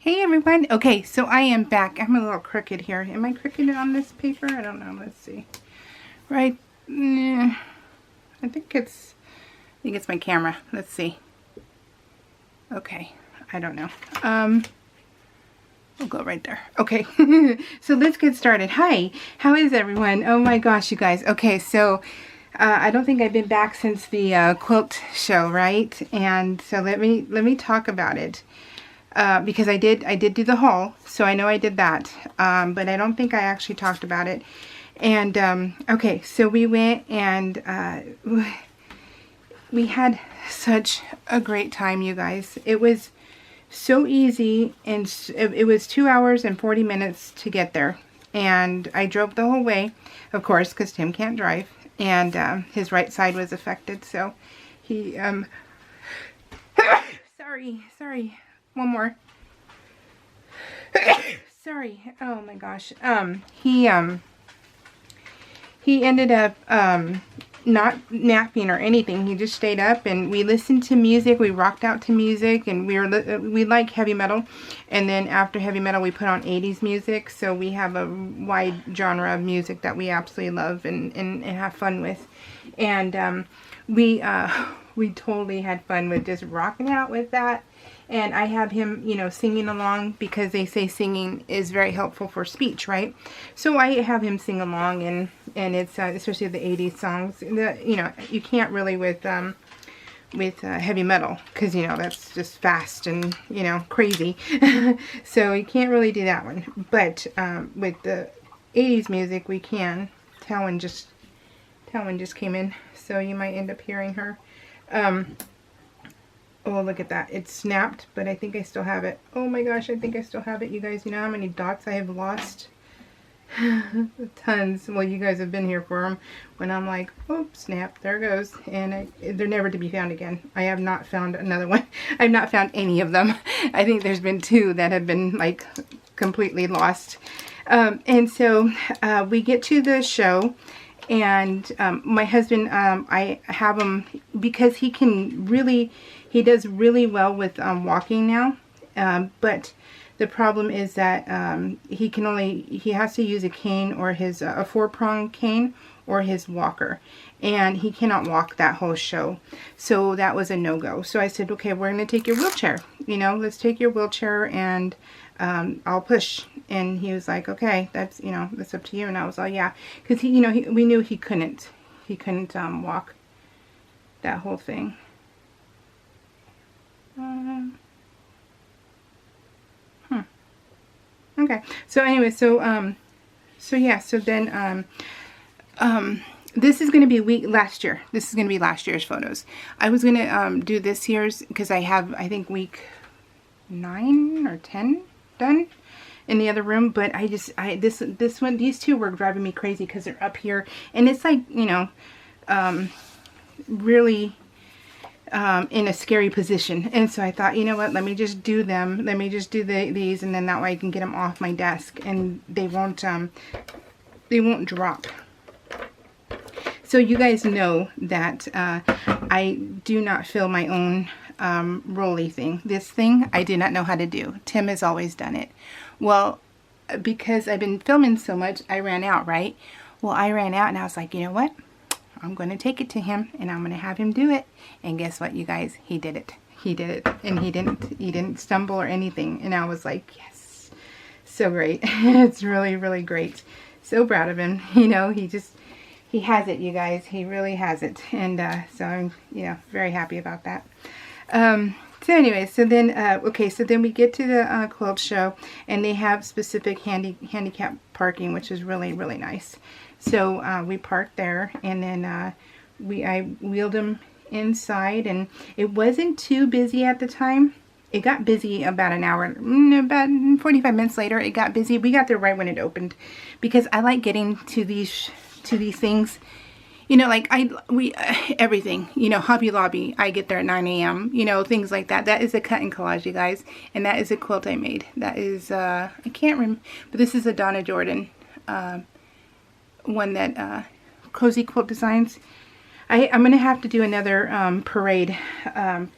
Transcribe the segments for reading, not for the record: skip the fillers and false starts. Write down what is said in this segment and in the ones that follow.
Hey everyone. Okay, so I am back. I'm a little crooked here. Am I crooked on this paper? I don't know. Let's see. Right. I think it's my camera. Let's see. Okay. I don't know. We'll go right there. Okay. So let's get started. Hi. How is everyone? Oh my gosh, you guys. Okay, so I don't think I've been back since the quilt show, right? And so let me talk about it. Because I did do the haul, so I know I did that, but I don't think I actually talked about it. And okay, so we went and we had such a great time, you guys. It was so easy, and it was 2 hours and 40 minutes to get there. And I drove the whole way, of course, because Tim can't drive, and his right side was affected, so he sorry. One more. Sorry. Oh my gosh. He ended up not napping or anything. He just stayed up and we listened to music. We rocked out to music, and we like heavy metal. And then after heavy metal, we put on 80s music. So we have a wide genre of music that we absolutely love and have fun with. And we totally had fun with just rocking out with that. And I have him, you know, singing along, because they say singing is very helpful for speech, right? So I have him sing along, and it's especially the 80s songs. You know, you can't really with heavy metal, because, you know, that's just fast and, you know, crazy. So you can't really do that one. But with the 80s music, we can. Talon just came in, so you might end up hearing her. Oh, look at that. It snapped, but I think I still have it. Oh my gosh, I think I still have it, you guys. You know how many dots I have lost? Tons. Well, you guys have been here for them. When I'm like, oh, snap, there it goes. And they're never to be found again. I have not found another one. I've not found any of them. I think there's been 2 that have been, like, completely lost. And so we get to the show. And my husband, I have him, because he does really well with walking now. But the problem is that he has to use a cane, or his a 4-prong cane, or his walker. And he cannot walk that whole show. So that was a no-go. So I said, okay, we're going to take your wheelchair. You know, let's take your wheelchair, and I'll push. And he was like, okay, that's, you know, that's up to you. And I was like, yeah, because we knew he couldn't walk that whole thing. Okay. So anyway, so yeah, so then this is going to be last year. This is going to be last year's photos. I was going to do this year's, because I have, I think, week 9 or 10 done in the other room, but these 2 were driving me crazy, because they're up here, and it's like, you know, really in a scary position. And so I thought, you know what, let me just do them. Let me just do these, and then that way I can get them off my desk, and they won't drop. So you guys know that I do not fill my own rolly thing. This thing I did not know how to do. Tim has always done it. Well, because I've been filming so much, I ran out, right? Well, I ran out, and I was like, you know what? I'm going to take it to him, and I'm going to have him do it. And guess what, you guys? He did it. He did it. And he didn't stumble or anything. And I was like, yes. So great. It's really, really great. So proud of him. You know, he has it, you guys. He really has it. And so I'm, you know, very happy about that. So anyway, so then, okay, so then we get to the quilt show, and they have specific handicap parking, which is really, really nice. So we parked there, and then I wheeled them inside, and it wasn't too busy at the time. It got busy about an hour, about 45 minutes later, it got busy. We got there right when it opened, because I like getting to these things. You know, like everything, you know, Hobby Lobby, I get there at 9 a.m., you know, things like that. That is a cut and collage, you guys. And that is a quilt I made. That is, I can't remember, but this is a Donna Jordan one that Cozy Quilt Designs. I'm going to have to do another parade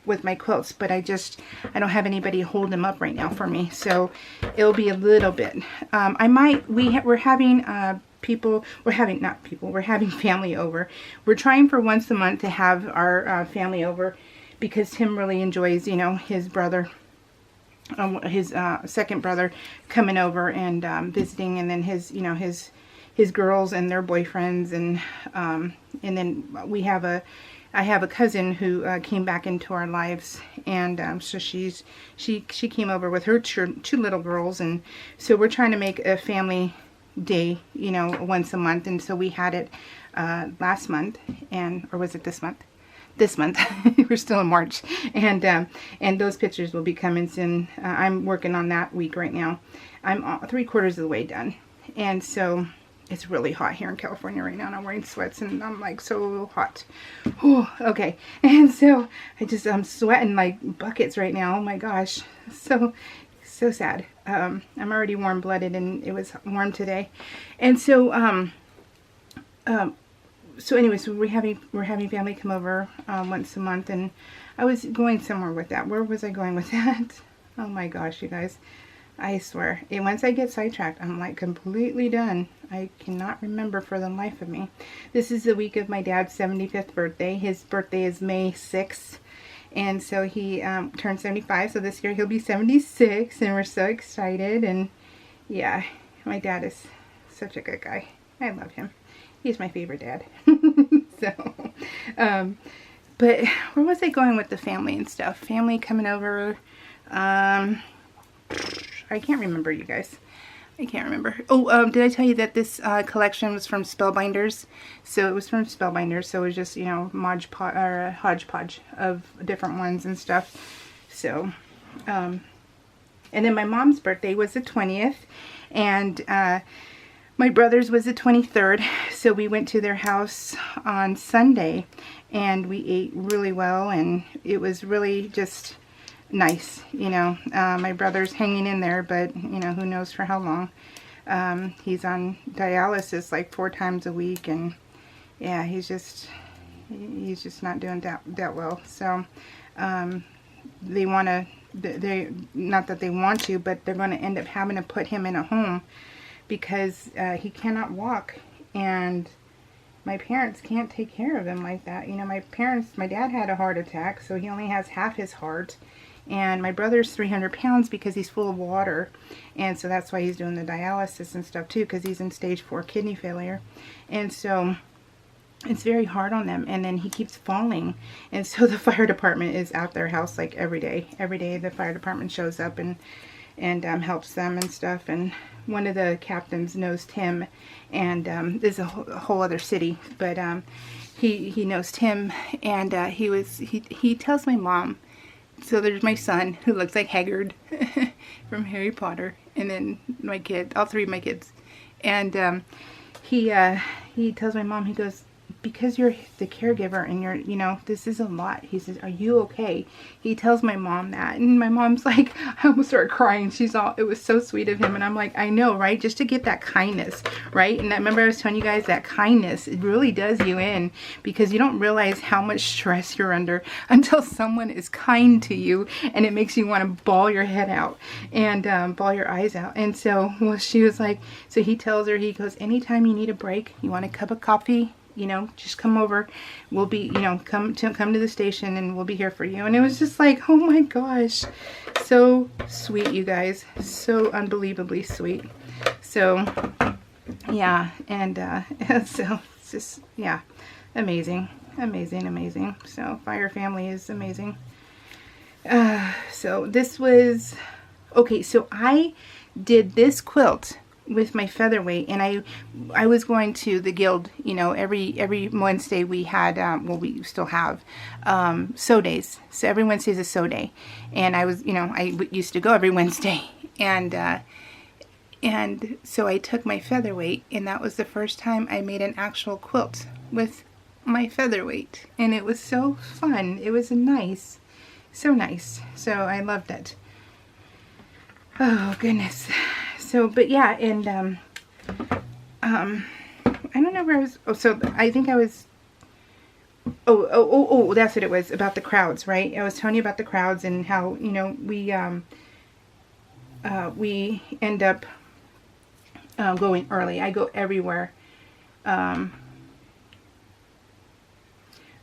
with my quilts, but I don't have anybody hold them up right now for me, so it'll be a little bit. We're having we're having family over. We're trying for once a month to have our family over, because Tim really enjoys, you know, his brother, his second brother coming over and visiting, and then his, you know, his girls and their boyfriends, and then I have a cousin who came back into our lives, and so she came over with her two little girls, and so we're trying to make a family day, you know, once a month. And so we had it last month, or was it this month? This month. We're still in March, and those pictures will be coming soon. I'm working on that week right now. I'm 3/4 of the way done, and so it's really hot here in California right now, and I'm wearing sweats, and I'm like so hot. Whew, okay, and so I'm sweating like buckets right now. Oh my gosh, so sad. I'm already warm-blooded, and it was warm today, and so anyway, so we're having family come over once a month, and I was going somewhere with that. Where was I going with that? Oh my gosh, you guys. I swear, once I get sidetracked, I'm like completely done. I cannot remember for the life of me. This is the week of my dad's 75th birthday. His birthday is May 6th. And so he turned 75. So this year he'll be 76. And we're so excited. And yeah, my dad is such a good guy. I love him. He's my favorite dad. So, but where was I going with the family and stuff? Family coming over. I can't remember, you guys. I can't remember. Oh, did I tell you that this collection was from Spellbinders? So it was from Spellbinders. So it was just, you know, hodgepodge of different ones and stuff. So, and then my mom's birthday was the 20th, and my brother's was the 23rd. So we went to their house on Sunday, and we ate really well, and it was really just nice, you know. My brother's hanging in there, but you know, who knows for how long. He's on dialysis like 4 times a week, and yeah, he's just not doing that well. So they want to, not that they want to, but they're going to end up having to put him in a home because he cannot walk, and my parents can't take care of him like that. You know, my dad had a heart attack, so he only has half his heart. And my brother's 300 pounds because he's full of water. And so that's why he's doing the dialysis and stuff too, because he's in stage 4 kidney failure. And so it's very hard on them. And then he keeps falling. And so the fire department is at their house like every day. Every day the fire department shows up and helps them and stuff. And one of the captains knows Tim. And this is a whole other city. But he knows Tim. And he tells my mom. So there's my son, who looks like Hagrid from Harry Potter, and then my kid, all 3 of my kids. And he tells my mom, he goes, because you're the caregiver and you're, you know, this is a lot. He says, are you okay? He tells my mom that, and my mom's like, I almost started crying. It was so sweet of him. And I'm like, I know, right? Just to get that kindness, right? And I remember I was telling you guys that kindness, it really does you in, because you don't realize how much stress you're under until someone is kind to you, and it makes you want to bawl your head out and bawl your eyes out. And so, well, she was like, so he tells her, he goes, anytime you need a break, you want a cup of coffee, you know, just come over. We'll be, you know, come to the station, and we'll be here for you. And it was just like, oh my gosh, so sweet, you guys, so unbelievably sweet. So yeah, and so it's just, yeah, amazing. So Fire Family is amazing. So this was okay. So I did this quilt with my featherweight, and I was going to the guild, you know, every Wednesday we had, well, we still have sew days. So every Wednesday is a sew day, and I was, you know, I used to go every Wednesday, and so I took my featherweight, and that was the first time I made an actual quilt with my featherweight, and it was so fun. It was nice, so nice. So I loved it. Oh goodness. So, but yeah, and I don't know where I was. Oh, so I think I was Oh, that's what it was, about the crowds, right? I was telling you about the crowds and how, you know, we end up going early. I go everywhere.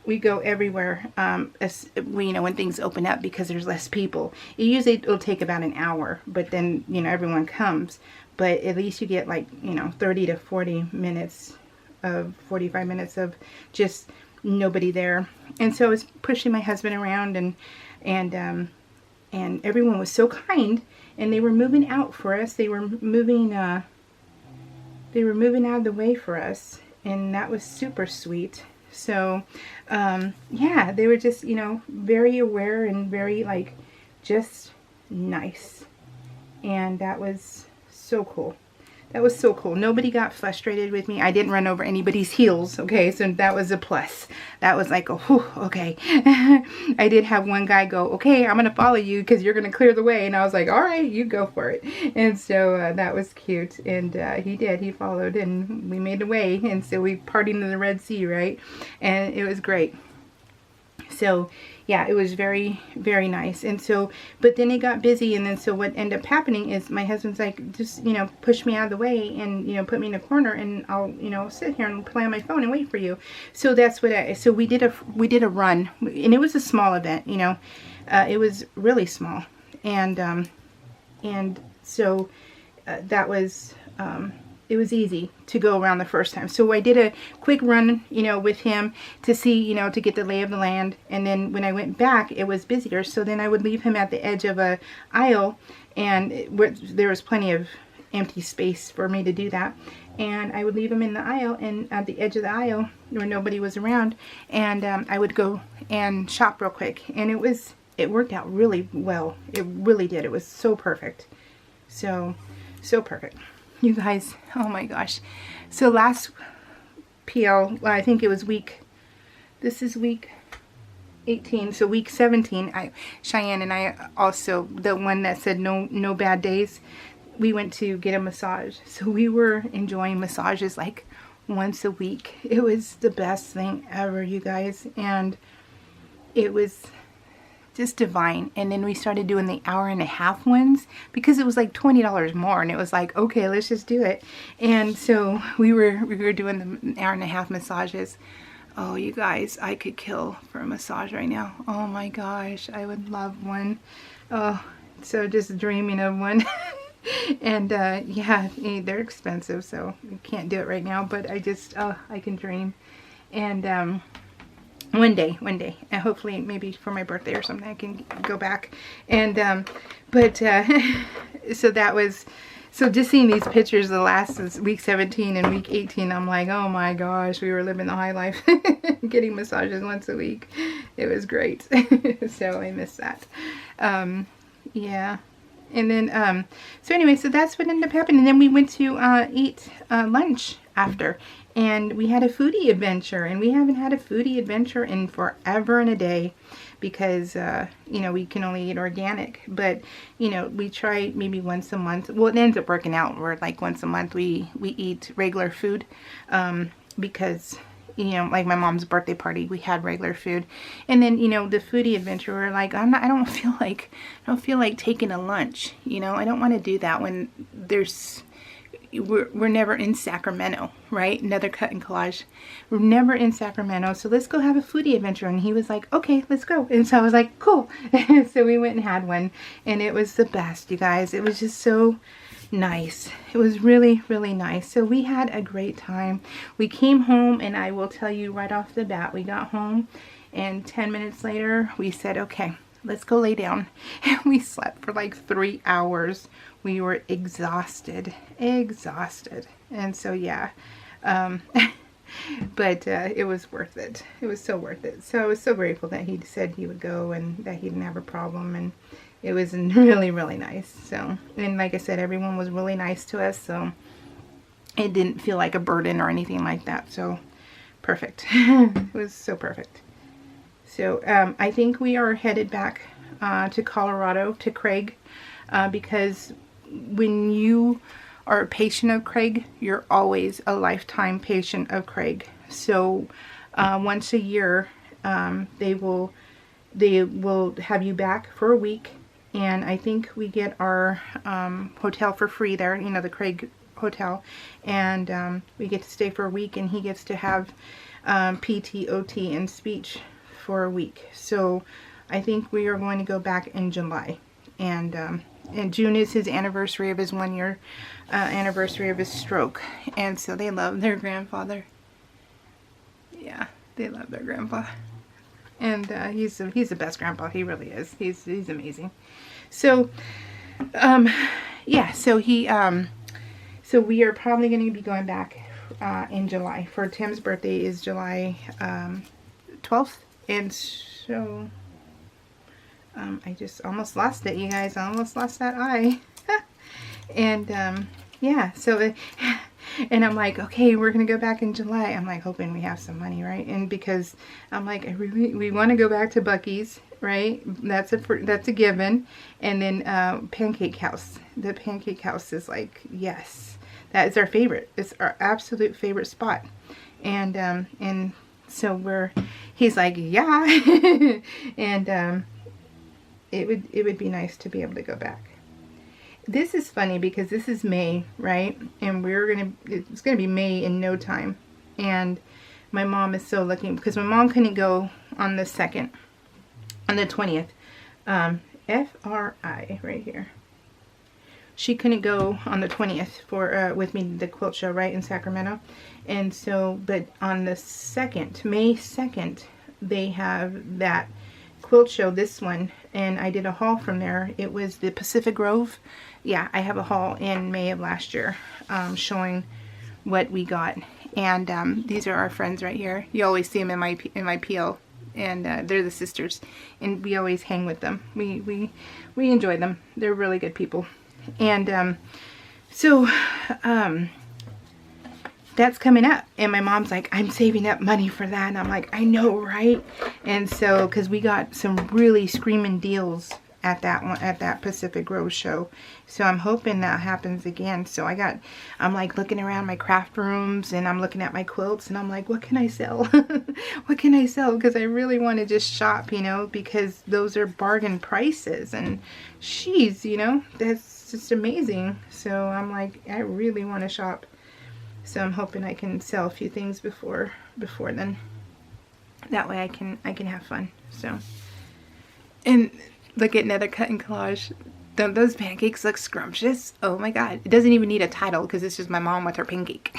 We go everywhere, you know, when things open up, because there's less people. It'll take about an hour, but then, you know, everyone comes. But at least you get, like, you know, 30 to 40 minutes of 45 minutes of just nobody there. And so I was pushing my husband around, and everyone was so kind, and they were moving out for us. They were moving out of the way for us, and that was super sweet. So, yeah, they were just, you know, very aware and very, like, just nice. And that was so cool. That was so cool. Nobody got frustrated with me. I didn't run over anybody's heels, okay? So that was a plus. That was like, oh, okay. I did have one guy go, okay, I'm going to follow you because you're going to clear the way. And I was like, all right, you go for it. And so that was cute. And he did. He followed, and we made the way. And so we partied in the Red Sea, right? And it was great. So, yeah, it was very, very nice. And so, but then it got busy, and then so what ended up happening is my husband's like, just, you know, push me out of the way and, you know, put me in a corner, and I'll, you know, sit here and play on my phone and wait for you. So that's what so we did a run, and it was a small event, you know. It was really small. And so that was, it was easy to go around the first time. So I did a quick run, you know, with him to see, you know, to get the lay of the land. And then when I went back, it was busier. So then I would leave him at the edge of a aisle, and there was plenty of empty space for me to do that. And I would leave him in the aisle, and at the edge of the aisle where nobody was around, and I would go and shop real quick. And it worked out really well. It really did. It was so perfect. So perfect. You guys, oh my gosh. So last PL, I think it was this is week 18. So week 17, Cheyenne and I also, the one that said no bad days, we went to get a massage. So we were enjoying massages like once a week. It was the best thing ever, you guys. And it was just divine. And then we started doing the hour-and-a-half ones because it was like $20 more, and it was like, okay, let's just do it. And so we were doing the hour-and-a-half massages. Oh, you guys, I could kill for a massage right now. Oh my gosh, I would love one. Oh, so just dreaming of one. And yeah, they're expensive, so I can't do it right now, but I can dream. And one day, and hopefully maybe for my birthday or something I can go back. And so that was, so just seeing these pictures, the last is week 17 and week 18, I'm like, oh my gosh, we were living the high life. Getting massages once a week. It was great. So I miss that. Yeah. And then so anyway, so that's what ended up happening. And then we went to eat lunch after, and we had a foodie adventure, and we haven't had a foodie adventure in forever and a day, because you know, we can only eat organic. But you know, we try maybe once a month. Well, it ends up working out where like once a month we eat regular food, because, you know, like my mom's birthday party, we had regular food. And then, you know, the foodie adventure, we're like, I don't feel like taking a lunch, you know. I don't want to do that when we're never in Sacramento, right? Another cut and collage. We're never in Sacramento, so let's go have a foodie adventure. And he was like, okay, let's go. And so I was like, cool. So we went and had one, and it was the best, you guys. It was just so nice. It was really, really nice. So we had a great time. We came home, and I will tell you right off the bat, we got home, and 10 minutes later, we said, okay, let's go lay down. And we slept for like 3 hours. We were exhausted. And so, yeah. But it was worth it. It was so worth it. So I was so grateful that he said he would go and that he didn't have a problem. And it was really, really nice. So, and like I said, everyone was really nice to us. So it didn't feel like a burden or anything like that. So perfect. It was so perfect. So I think we are headed back to Colorado, to Craig, because when you are a patient of Craig, you're always a lifetime patient of Craig. So once a year, they will have you back for a week. And I think we get our hotel for free there, you know, the Craig Hotel. And we get to stay for a week, and he gets to have PT, OT, and speech for a week. So I think we are going to go back in July. And June is his anniversary of his 1 year anniversary of his stroke. And so they love their grandfather. Yeah, they love their grandpa. And he's the best grandpa. He really is. He's amazing. So, yeah. So so we are probably going to be going back in July. For Tim's birthday is July 12th, and so I just almost lost it, you guys. I almost lost that eye. And yeah. So. And I'm like, okay, we're going to go back in July. I'm like hoping we have some money, right? And because I'm like, we want to go back to Buc-ee's, right? That's a given. And then Pancake House. The Pancake House is like, yes, that is our favorite. It's our absolute favorite spot. And so he's like, yeah. And it would be nice to be able to go back. This is funny because this is May, right? And it's gonna be May in no time. And my mom is so lucky because my mom couldn't go on the 2nd, on the 20th. FRI right here. She couldn't go on the 20th for with me the quilt show, right, in Sacramento. And so, but on the 2nd, May 2nd, they have that quilt show, this one, and I did a haul from there. It was the Pacific Grove. Yeah, I have a haul in May of last year showing what we got. And these are our friends right here. You always see them in my PL, and they're the sisters, and we always hang with them. We enjoy them. They're really good people. And so that's coming up, and my mom's like, I'm saving up money for that. And I'm like, I know, right? And so, because we got some really screaming deals at that one, at that Pacific Grove show. So I'm hoping that happens again. So I'm like looking around my craft rooms, and I'm looking at my quilts, and I'm like, what can I sell? What can I sell? Because I really want to just shop, you know, because those are bargain prices, and she's, you know, that's just amazing. So I'm like, I really want to shop. So I'm hoping I can sell a few things before then. That way I can have fun. So, and look at another cut and collage. Don't those pancakes look scrumptious? Oh my god. It doesn't even need a title because it's just my mom with her pancake.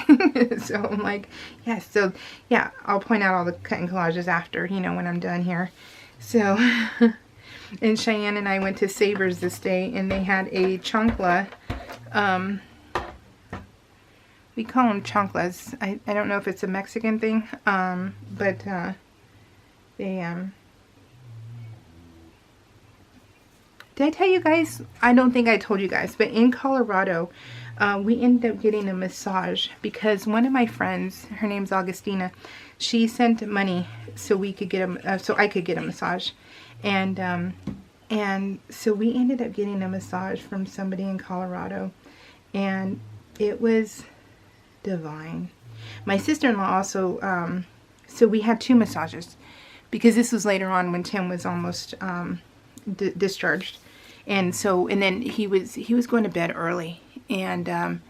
So I'm like, yes. Yeah, so yeah, I'll point out all the cut and collages after, you know, when I'm done here. So, and Cheyenne and I went to Savers this day, and they had a chancla. We call them chanclas. I don't know if it's a Mexican thing, but they did I tell you guys? I don't think I told you guys, but in Colorado, we ended up getting a massage because one of my friends, her name's Augustina, she sent money so we could get so I could get a massage, and so we ended up getting a massage from somebody in Colorado, and it was divine. My sister-in-law also, so we had 2 massages because this was later on when Tim was almost discharged, and then he was going to bed early, and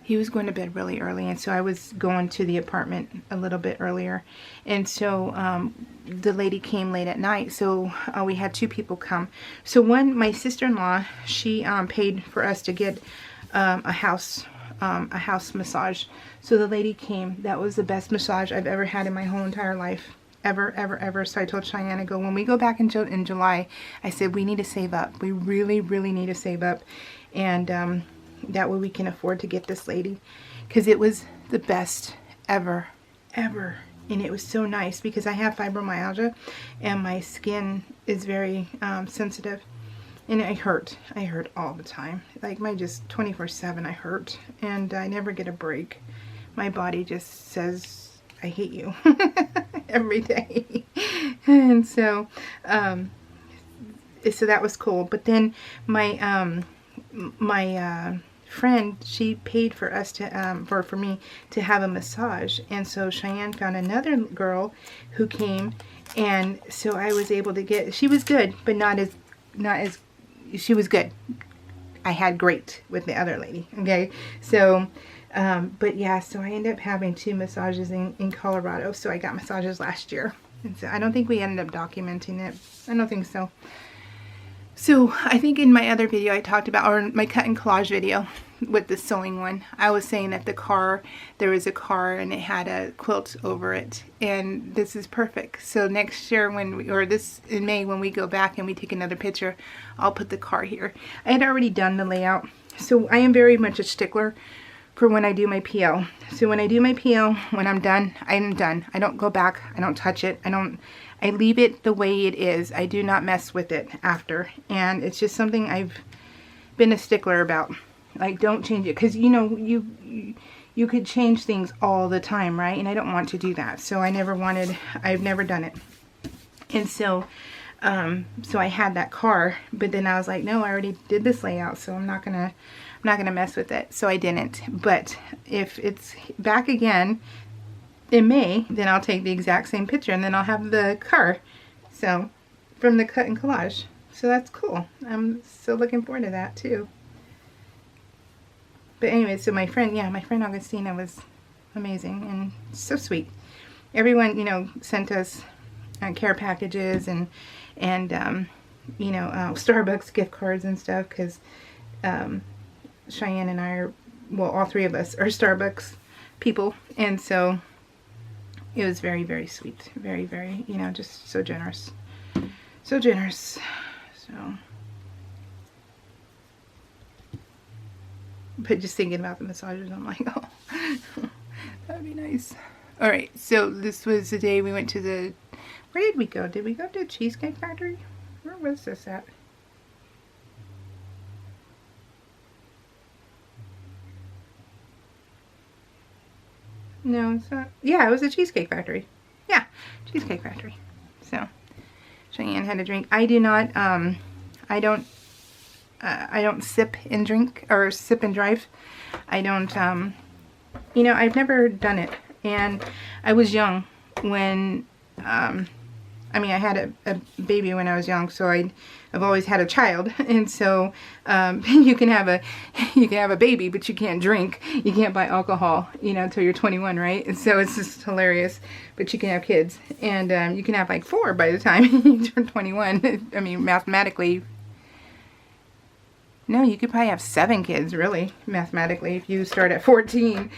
he was going to bed really early, and so I was going to the apartment a little bit earlier, and so the lady came late at night, so we had 2 people come. So my sister-in-law, she paid for us to get a house massage. So the lady came. That was the best massage I've ever had in my whole entire life. Ever, ever, ever. So I told Cheyenne, I go, when we go back in July, I said, we need to save up. We really, really need to save up. And that way we can afford to get this lady. Because it was the best ever, ever. And it was so nice because I have fibromyalgia and my skin is very sensitive. And I hurt all the time. Like just 24/7 I hurt. And I never get a break. My body just says, I hate you every day. And so, so that was cool. But then my friend, she paid for us to, for me to have a massage. And so Cheyenne found another girl who came, And so I was able to get, she was good, but not as, she was good. I had great with the other lady, okay? So, but yeah, so I ended up having 2 massages in Colorado. So I got massages last year. And so I don't think we ended up documenting it. I don't think so. So I think in my other video I talked about, or my cut and collage video with the sewing one, I was saying that the car, there was a car and it had a quilt over it, and this is perfect. So next year when we, or this in May when we go back and we take another picture, I'll put the car here. I had already done the layout, so I am very much a stickler for when I do my PL. So when I do my PL, when I'm done, I'm done. I don't go back, I don't touch it, I leave it the way it is. I do not mess with it after. And it's just something I've been a stickler about. Like, don't change it. Because, you know, you could change things all the time, right? And I don't want to do that. So I've never done it. And so, so I had that car. But then I was like, no, I already did this layout. So I'm not gonna mess with it. So I didn't. But if it's back again in May, then I'll take the exact same picture and then I'll have the car, so, from the cut and collage. So that's cool. I'm so looking forward to that too. But anyway, so my friend Augustina was amazing and so sweet. Everyone, you know, sent us care packages and you know, Starbucks gift cards and stuff, because Cheyenne and I are, well, all 3 of us are Starbucks people, and so it was very, very sweet. Very, very, you know, just so generous. So generous. So, but just thinking about the massages, I'm like, oh, that'd be nice. Alright, so this was the day we went to the, where did we go? Did we go to the Cheesecake Factory? Where was this at? No, it's not. Yeah, it was a Cheesecake Factory. Yeah, Cheesecake Factory. So, Cheyenne had a drink. I do not, I don't sip and drink, or sip and drive. I don't, you know, I've never done it. And I was young when, I mean, I had a baby when I was young, so I've always had a child, and so you can have a baby, but you can't drink. You can't buy alcohol, you know, until you're 21, right? And so it's just hilarious. But you can have kids, and you can have like 4 by the time you turn 21. I mean, mathematically, no, you could probably have 7 kids, really, mathematically, if you start at 14.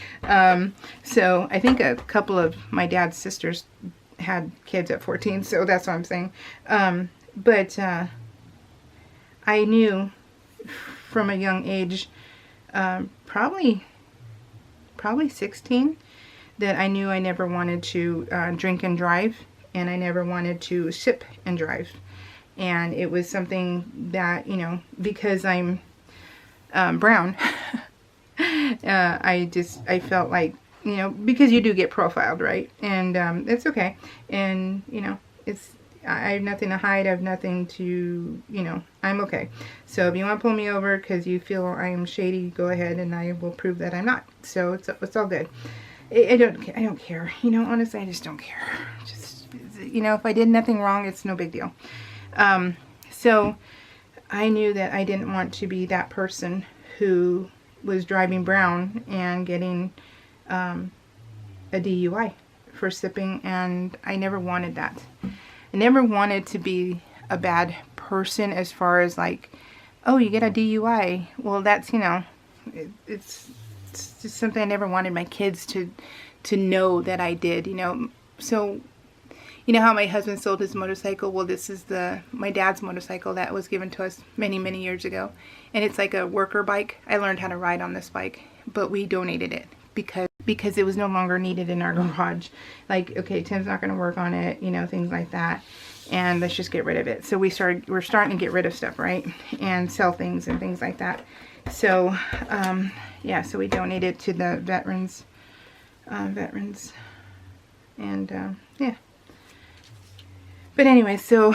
So I think a couple of my dad's sisters had kids at 14, so that's what I'm saying. But I knew from a young age, probably 16, that I knew I never wanted to drink and drive, and I never wanted to sip and drive. And it was something that, you know, because I'm brown, I felt like, you know, because you do get profiled, right? And it's okay. And, you know, I have nothing to hide. I have nothing to, you know, I'm okay. So if you want to pull me over because you feel I am shady, go ahead, and I will prove that I'm not. So it's all good. I don't care. You know, honestly, I just don't care. Just, you know, if I did nothing wrong, it's no big deal. So I knew that I didn't want to be that person who was driving brown and getting a DUI for sipping, and I never wanted that. I never wanted to be a bad person as far as like, oh, you get a DUI. Well, that's, you know, it's just something I never wanted my kids to know that I did, you know. So, you know how my husband sold his motorcycle? Well, this is my dad's motorcycle that was given to us many, many years ago. And it's like a worker bike. I learned how to ride on this bike, but we donated it because it was no longer needed in our garage. Like, okay, Tim's not going to work on it, you know, things like that. And let's just get rid of it. So we're starting to get rid of stuff, right? And sell things and things like that. So, yeah, so we donated to the veterans. And, yeah. But anyway, so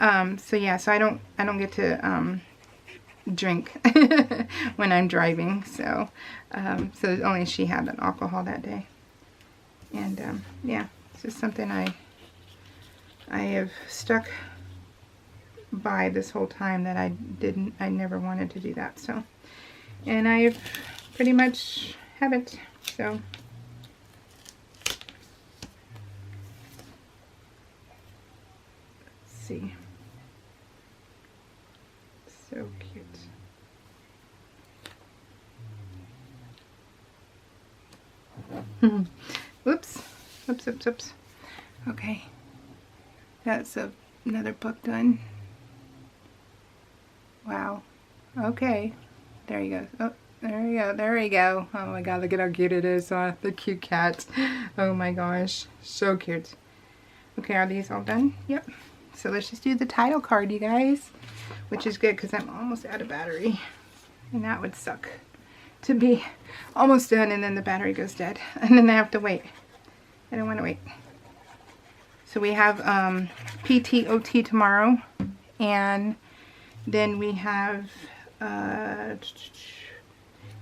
yeah, so I don't get to drink when I'm driving. So so only she had an alcohol that day. And yeah, it's just something I I have stuck by this whole time that I never wanted to do that. So, and I've pretty much haven't. So, let's see. So cute. Whoops. Oops, oops, oops. Okay. That's another book done. Wow. Okay. There he goes. Oh, there we go. There we go. Oh my god, look at how cute it is. The cute cat. Oh my gosh. So cute. Okay, are these all done? Yep. So let's just do the title card, you guys. Which is good because I'm almost out of battery. And that would suck. To be almost done and then the battery goes dead. And then I have to wait. I don't want to wait. So we have PT/OT tomorrow. And then we have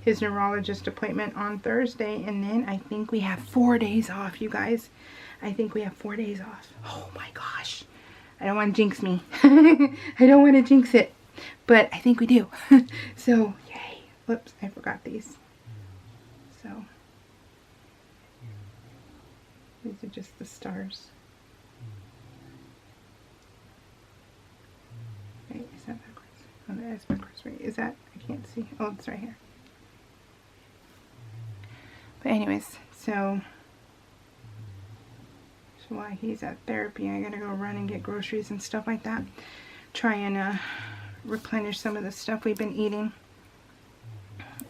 his neurologist appointment on Thursday. And then I think we have 4 days off, you guys. I think we have 4 days off. Oh my gosh. I don't want to jinx me. I don't want to jinx it. But I think we do. So, yay. Whoops, I forgot these. So, these are just the stars. Wait, is that backwards? Oh, that is backwards. Wait, is that? I can't see. Oh, it's right here. But anyways, so while he's at therapy, I gotta go run and get groceries and stuff like that. Try and replenish some of the stuff we've been eating.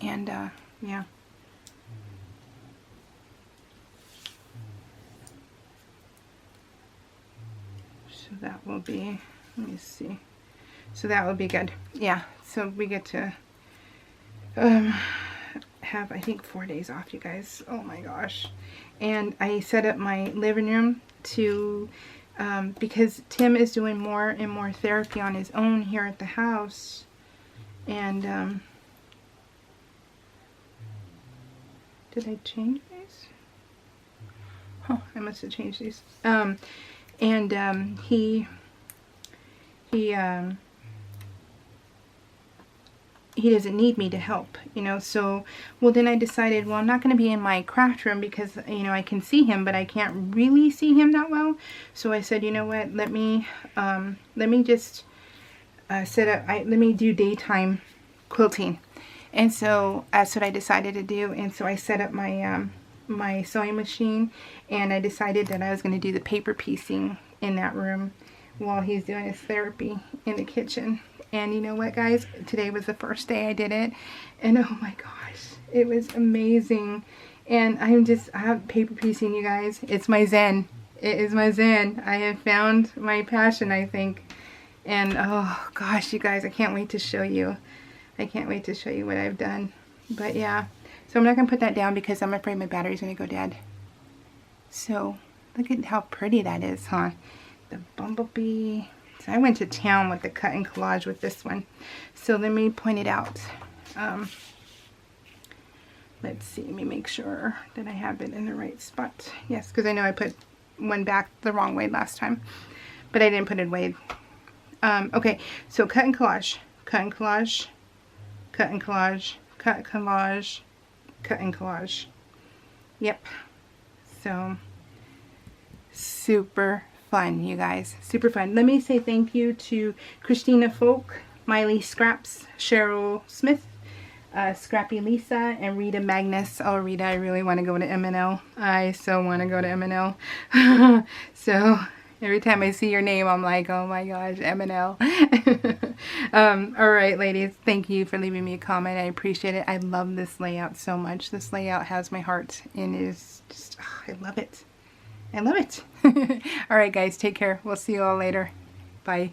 And yeah. So that will be, let me see. So that will be good. Yeah, so we get to have, I think, 4 days off, you guys. Oh my gosh. And I set up my living room to, because Tim is doing more and more therapy on his own here at the house. And, did I change these? Oh, I must have changed these. He doesn't need me to help, you know. So, well, then I decided, well, I'm not going to be in my craft room because, you know, I can see him, but I can't really see him that well. So I said, you know what, let me just set up, let me do daytime quilting. And so that's what I decided to do. And so I set up my my sewing machine, and I decided that I was going to do the paper piecing in that room while he's doing his therapy in the kitchen. And you know what, guys? Today was the first day I did it. And oh my gosh, it was amazing. And I have paper piecing, you guys. It's my zen. It is my zen. I have found my passion, I think. And oh gosh, you guys, I can't wait to show you. I can't wait to show you what I've done. But yeah, so I'm not going to put that down because I'm afraid my battery's going to go dead. So look at how pretty that is, huh? The bumblebee. So I went to town with the cut and collage with this one. So let me point it out. Let's see, let me make sure that I have it in the right spot. Yes, because I know I put one back the wrong way last time. But I didn't put it away. Okay, so cut and collage. Cut and collage. Cut and collage. Cut, collage. Cut and collage. Yep. So, super fun, you guys. Super fun. Let me say thank you to Christina Folk, Miley Scraps, Cheryl Smith, Scrappy Lisa, and Rita Magnus. Oh, Rita, I really want to go to M&L. I so want to go to M&L. So, every time I see your name, I'm like, oh my gosh, M&L. Alright, ladies, thank you for leaving me a comment. I appreciate it. I love this layout so much. This layout has my heart and is just, I love it. I love it. Alright, guys, take care. We'll see you all later. Bye.